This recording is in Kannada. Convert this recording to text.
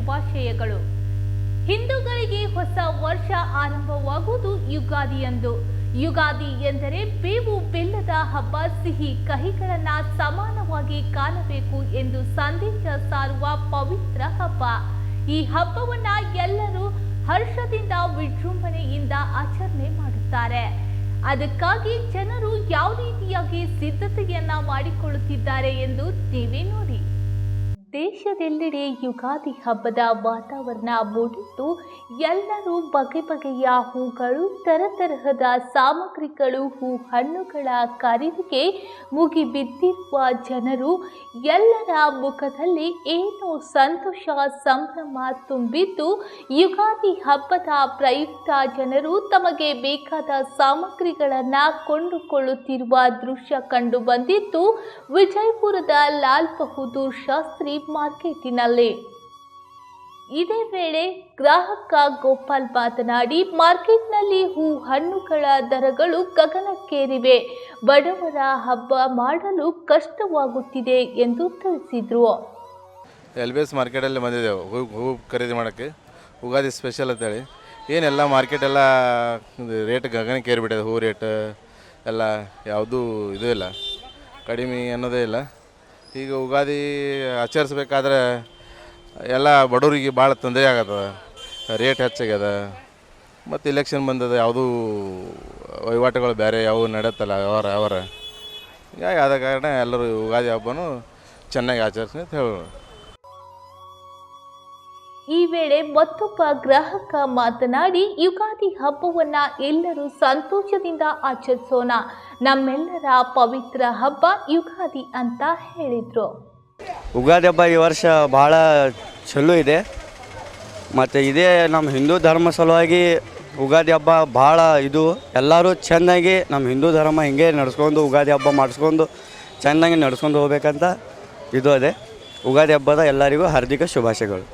ಶುಭಾಶಯಗಳು. ಹಿಂದೂಗಳಿಗೆ ಹೊಸ ವರ್ಷ ಆರಂಭವಾಗುವುದು ಯುಗಾದಿಯಂದು. ಯುಗಾದಿ ಎಂದರೆ ಬೇವು ಬೆಲ್ಲದ ಹಬ್ಬ, ಸಿಹಿ ಕಹಿಗಳನ್ನು ಸಮಾನವಾಗಿ ಕಾಣಬೇಕು ಎಂದು ಸಂದೇಶ ಸಾರುವ ಪವಿತ್ರ ಹಬ್ಬ. ಈ ಹಬ್ಬವನ್ನ ಎಲ್ಲರೂ ಹರ್ಷದಿಂದ ವಿಜೃಂಭಣೆಯಿಂದ ಆಚರಣೆ ಮಾಡುತ್ತಾರೆ. ಅದಕ್ಕಾಗಿ ಜನರು ಯಾವ ರೀತಿಯಾಗಿ ಸಿದ್ಧತೆಯನ್ನ ಮಾಡಿಕೊಳ್ಳುತ್ತಿದ್ದಾರೆ ಎಂದು ನೀವೇ ನೋಡಿ. ದೇಶದೆಲ್ಲೆಡೆ ಯುಗಾದಿ ಹಬ್ಬದ ವಾತಾವರಣ ಮೂಡಿದ್ದು, ಎಲ್ಲರೂ ಬಗೆ ಬಗೆಯ ಹೂಗಳು, ತರತರಹದ ಸಾಮಗ್ರಿಗಳು, ಹೂ ಹಣ್ಣುಗಳ ಖರೀದಿಗೆ ಮುಗಿಬಿದ್ದಿರುವ ಜನರು ಎಲ್ಲರ ಮುಖದಲ್ಲಿ ಏನೋ ಸಂತೋಷ ಸಂಭ್ರಮ ತುಂಬಿದ್ದು, ಯುಗಾದಿ ಹಬ್ಬದ ಪ್ರಯುಕ್ತ ಜನರು ತಮಗೆ ಬೇಕಾದ ಸಾಮಗ್ರಿಗಳನ್ನು ಕೊಂಡುಕೊಳ್ಳುತ್ತಿರುವ ದೃಶ್ಯ ಕಂಡು ಬಂದಿದ್ದು ವಿಜಯಪುರದ ಲಾಲ್ ಬಹದ್ದೂರ್ ಶಾಸ್ತ್ರಿ ಮಾರ್ಕೆಟಿನಲ್ಲಿ. ಇದೇ ವೇಳೆ ಗ್ರಾಹಕ ಗೋಪಾಲ್ ಮಾತನಾಡಿ, ಮಾರ್ಕೆಟ್ನಲ್ಲಿ ಹೂ ಹಣ್ಣುಗಳ ದರಗಳು ಗಗನಕ್ಕೇರಿವೆ, ಬಡವರ ಹಬ್ಬ ಮಾಡಲು ಕಷ್ಟವಾಗುತ್ತಿದೆ ಎಂದು ತಿಳಿಸಿದರು. LBS ಮಾರ್ಕೆಟಲ್ಲಿ ಬಂದಿದ್ದೆವು ಹೂ ಖರೀದಿ ಮಾಡೋಕ್ಕೆ, ಯುಗಾದಿ ಸ್ಪೆಷಲ್ ಅಂತೇಳಿ. ಏನೆಲ್ಲ ಮಾರ್ಕೆಟ್ ಎಲ್ಲ ರೇಟ್ ಗಗನಕ್ಕೆ ಏರಿಬಿಟ್ಟಿದೆ. ಹೂ ರೇಟ್ ಎಲ್ಲ ಯಾವುದೂ ಇದು ಇಲ್ಲ, ಕಡಿಮೆ ಅನ್ನೋದೇ ಇಲ್ಲ. ಈಗ ಯುಗಾದಿ ಆಚರಿಸ್ಬೇಕಾದ್ರೆ ಎಲ್ಲ ಬಡವರಿಗೆ ಭಾಳ ತೊಂದರೆ ಆಗತ್ತದ, ರೇಟ್ ಹೆಚ್ಚಾಗ್ಯದ. ಮತ್ತು ಇಲೆಕ್ಷನ್ ಬಂದದ, ಯಾವುದೂ ವಹಿವಾಟುಗಳು ಬೇರೆ ಯಾವ ನಡೆಯುತ್ತಲ್ಲ ಅವರ ಹೀಗಾಗಿ ಆದ ಕಾರಣ ಎಲ್ಲರೂ ಯುಗಾದಿ ಹಬ್ಬನೂ ಚೆನ್ನಾಗಿ ಆಚರಿಸಿ ಅಂತ ಹೇಳೋಣ. ಈ ವೇಳೆ ಮತ್ತೊಬ್ಬ ಗ್ರಾಹಕ ಮಾತನಾಡಿ, ಯುಗಾದಿ ಹಬ್ಬವನ್ನ ಎಲ್ಲರೂ ಸಂತೋಷದಿಂದ ಆಚರಿಸೋಣ, ನಮ್ಮೆಲ್ಲರ ಪವಿತ್ರ ಹಬ್ಬ ಯುಗಾದಿ ಅಂತ ಹೇಳಿದರು. ಯುಗಾದಿ ಹಬ್ಬ ಈ ವರ್ಷ ಭಾಳ ಚಲೋ ಇದೆ. ಮತ್ತು ಇದೇ ನಮ್ಮ ಹಿಂದೂ ಧರ್ಮ ಸಲುವಾಗಿ ಯುಗಾದಿ ಹಬ್ಬ ಭಾಳ ಇದು ಎಲ್ಲರೂ ಚೆನ್ನಾಗಿ ನಮ್ಮ ಹಿಂದೂ ಧರ್ಮ ಹಿಂಗೆ ನಡೆಸ್ಕೊಂಡು ಯುಗಾದಿ ಹಬ್ಬ ಮಾಡಿಸ್ಕೊಂಡು ಚೆನ್ನಾಗಿ ನಡ್ಸ್ಕೊಂಡು ಹೋಗ್ಬೇಕಂತ ಇದು ಅದೇ. ಯುಗಾದಿ ಹಬ್ಬದ ಎಲ್ಲರಿಗೂ ಹಾರ್ದಿಕ ಶುಭಾಶಯಗಳು.